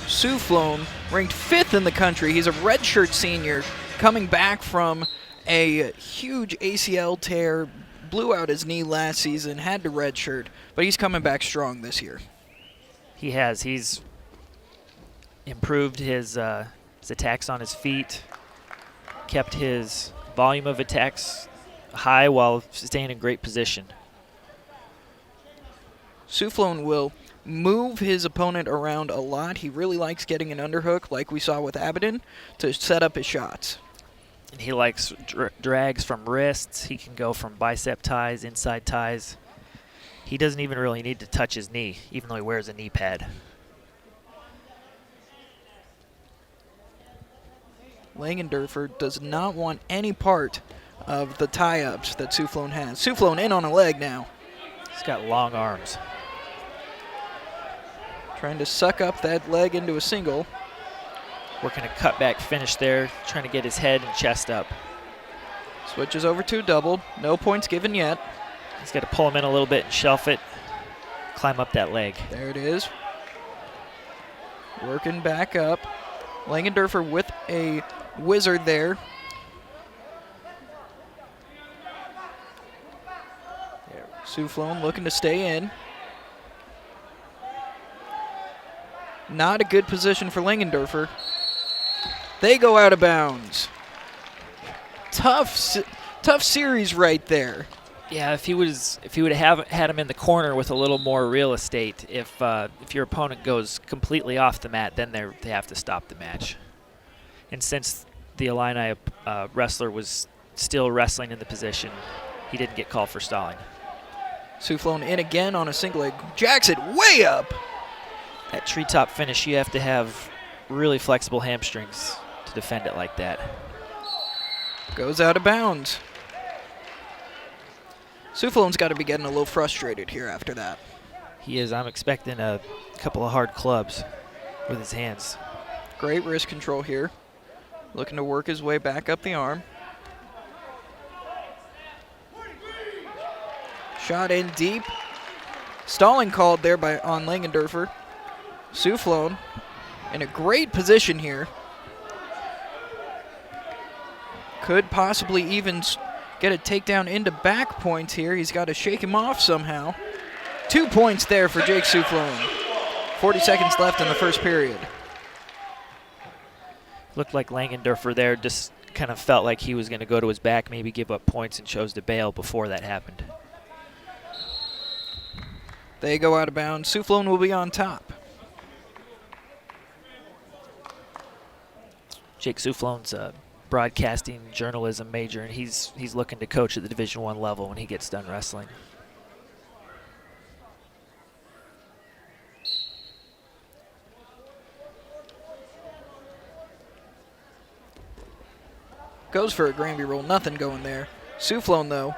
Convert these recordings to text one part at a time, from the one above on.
Sueflohn, ranked 5th in the country. He's a redshirt senior coming back from a huge ACL tear, blew out his knee last season, had to redshirt, but he's coming back strong this year. He has. He's improved his attacks on his feet, kept his volume of attacks high while staying in great position. Sueflohn will move his opponent around a lot. He really likes getting an underhook, like we saw with Abaddon, to set up his shots. And he likes drags from wrists. He can go from bicep ties, inside ties. He doesn't even really need to touch his knee, even though he wears a knee pad. Langenderfer does not want any part of the tie-ups that Sueflohn has. Sueflohn in on a leg now. He's got long arms. Trying to suck up that leg into a single. Working a cutback finish there, trying to get his head and chest up. Switches over to a double. No points given yet. He's got to pull him in a little bit and shelf it, climb up that leg. There it is. Working back up. Langenderfer with a wizard there. Sueflohn looking to stay in. Not a good position for Langenderfer. They go out of bounds. Tough series right there. Yeah, if he would have had him in the corner with a little more real estate, if your opponent goes completely off the mat, then they have to stop the match. And since the Illini wrestler was still wrestling in the position, he didn't get called for stalling. Sueflohn in again on a single leg. Jacks it way up. That treetop finish, you have to have really flexible hamstrings to defend it like that. Goes out of bounds. Sueflohn's got to be getting a little frustrated here after that. He is. I'm expecting a couple of hard clubs with his hands. Great wrist control here. Looking to work his way back up the arm. Shot in deep. Stalling called there on Langenderfer. Sueflohn in a great position here. Could possibly even get a takedown into back points here. He's got to shake him off somehow. 2 points there for Jake Sueflohn. 40 seconds left in the first period. Looked like Langenderfer there just kind of felt like he was going to go to his back, maybe give up points, and chose to bail before that happened. They go out of bounds. Sueflohn will be on top. Jake Sueflohn's a broadcasting journalism major, and he's looking to coach at the Division I level when he gets done wrestling. Goes for a Granby roll. Nothing going there. Sueflohn, though.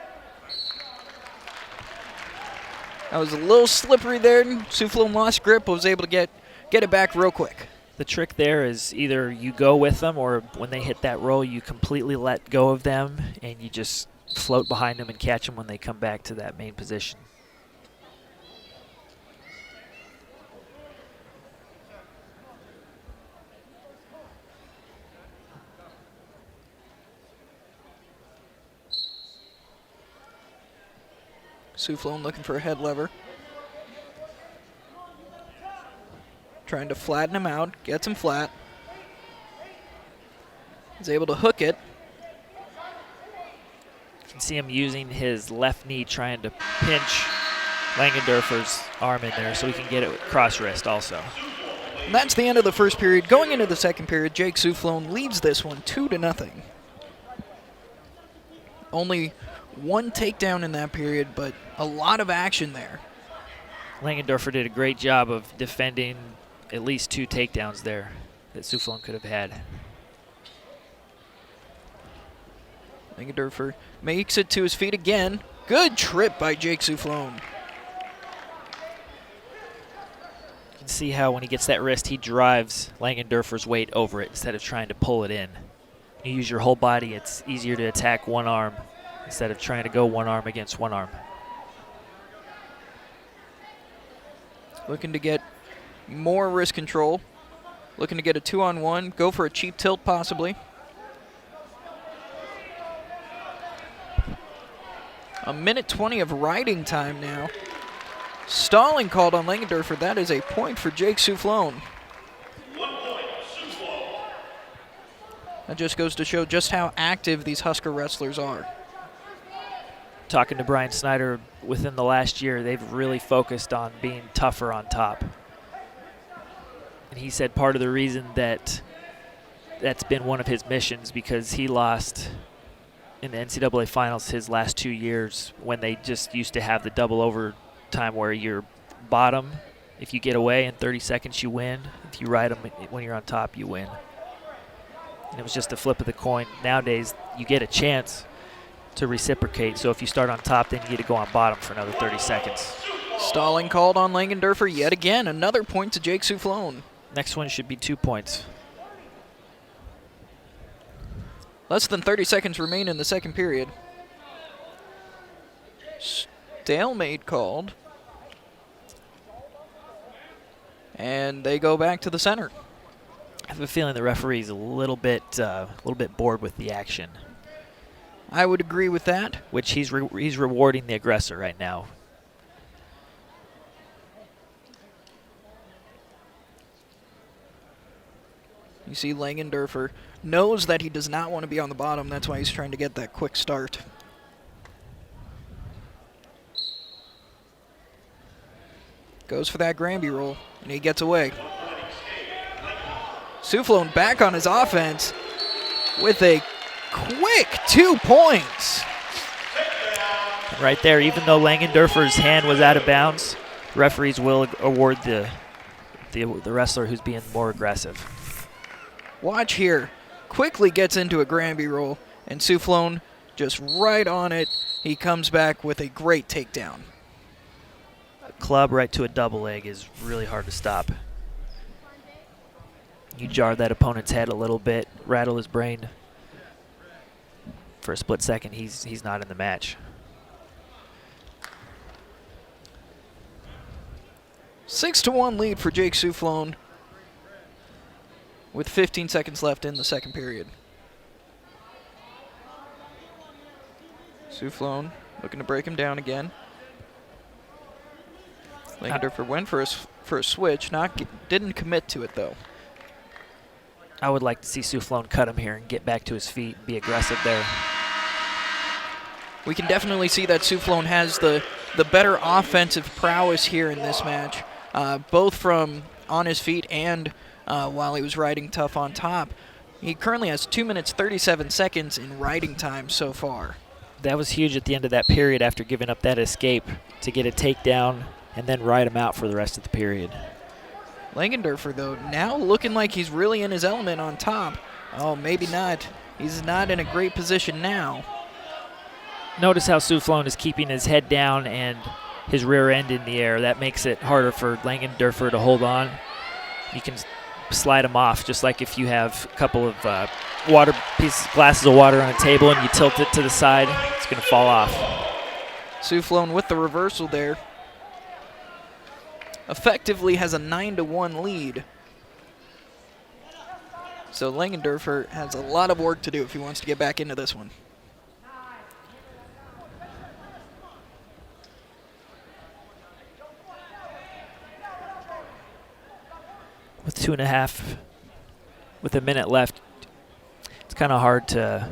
That was a little slippery there. Sueflohn lost grip, but was able to get it back real quick. The trick there is either you go with them, or when they hit that roll, you completely let go of them and you just float behind them and catch them when they come back to that main position. Sueflohn looking for a head lever. Trying to flatten him out, gets him flat. He's able to hook it. You can see him using his left knee trying to pinch Langenderfer's arm in there so he can get it with cross wrist also. And that's the end of the first period. Going into the second period, Jake Sueflohn leads this one 2-0. Only one takedown in that period, but a lot of action there. Langenderfer did a great job of defending at least 2 takedowns there that Sueflohn could have had. Langenderfer makes it to his feet again. Good trip by Jake Sueflohn. You can see how when he gets that wrist, he drives Langenderfer's weight over it instead of trying to pull it in. You use your whole body, it's easier to attack one arm instead of trying to go one arm against one arm. Looking to get more wrist control. looking to get a 2-on-1, go for a cheap tilt possibly. A minute 20 of riding time now. Stalling called on Langenderf. That is a point for Jake Sueflohn. 1 point, Sueflohn. That just goes to show just how active these Husker wrestlers are. Talking to Brian Snyder, within the last year, they've really focused on being tougher on top. And he said part of the reason that's been one of his missions, because he lost in the NCAA finals his last 2 years when they just used to have the double overtime where you're bottom. If you get away in 30 seconds, you win. If you ride them when you're on top, you win. And it was just a flip of the coin. Nowadays, you get a chance to reciprocate. So if you start on top, then you get to go on bottom for another 30 seconds. Stalling called on Langenderfer yet again. Another point to Jake Sueflohn. Next one should be 2 points. Less than 30 seconds remain in the second period. Stalemate called. And they go back to the center. I have a feeling the referee's a little bit bored with the action. I would agree with that. Which he's rewarding the aggressor right now. You see Langenderfer knows that he does not want to be on the bottom. That's why he's trying to get that quick start. Goes for that Granby roll, and he gets away. Sueflohn back on his offense with a quick 2 points. Right there, even though Langenderfer's hand was out of bounds, referees will award the wrestler who's being more aggressive. Watch here. Quickly gets into a Granby roll, and Sueflohn just right on it. He comes back with a great takedown. A club right to a double leg is really hard to stop. You jar that opponent's head a little bit, rattle his brain. For a split second, he's not in the match. – 6-1 lead for Jake Sueflohn, with 15 seconds left in the second period. Sueflohn looking to break him down again. Langenderfer went for a switch, didn't commit to it though. I would like to see Sueflohn cut him here and get back to his feet and be aggressive there. We can definitely see that Sueflohn has the better offensive prowess here in this match, both from on his feet and while he was riding tough on top. He currently has 2 minutes 37 seconds in riding time so far. That was huge at the end of that period after giving up that escape to get a takedown and then ride him out for the rest of the period. Langenderfer, though, now looking like he's really in his element on top. Oh, maybe not. He's not in a great position now. Notice how Sueflohn is keeping his head down and his rear end in the air. That makes it harder for Langenderfer to hold on. You can slide him off, just like if you have a couple of glasses of water on a table and you tilt it to the side, it's going to fall off. Sueflohn with the reversal there. Effectively has a 9-1 lead. So Langenderfer has a lot of work to do if he wants to get back into this one. With a minute left, it's kind of hard to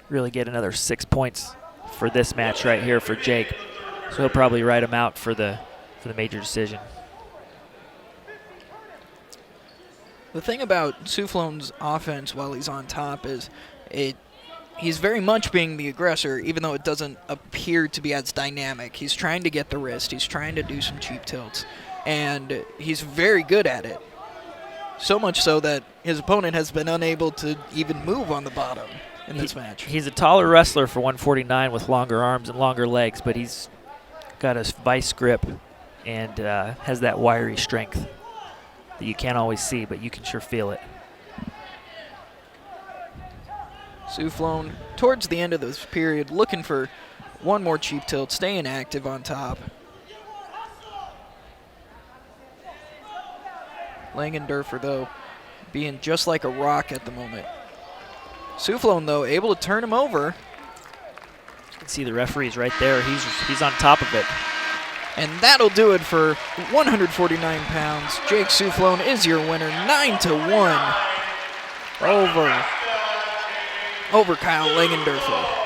really get another 6 points for this match right here for Jake. So he'll probably ride him out for the major decision. The thing about Sueflohn's offense while he's on top is he's very much being the aggressor, even though it doesn't appear to be as dynamic. He's trying to get the wrist. He's trying to do some cheap tilts, and he's very good at it. So much so that his opponent has been unable to even move on the bottom in this match. He's a taller wrestler for 149 with longer arms and longer legs, but he's got a vice grip and has that wiry strength that you can't always see, but you can sure feel it. Sueflohn, towards the end of this period, looking for one more cheap tilt, staying active on top. Langenderfer, though, being just like a rock at the moment. Sueflohn, though, able to turn him over. You can see the referee's right there. He's on top of it. And that'll do it for 149 pounds. Jake Sueflohn is your winner, 9-1 over Kyle Langenderfer.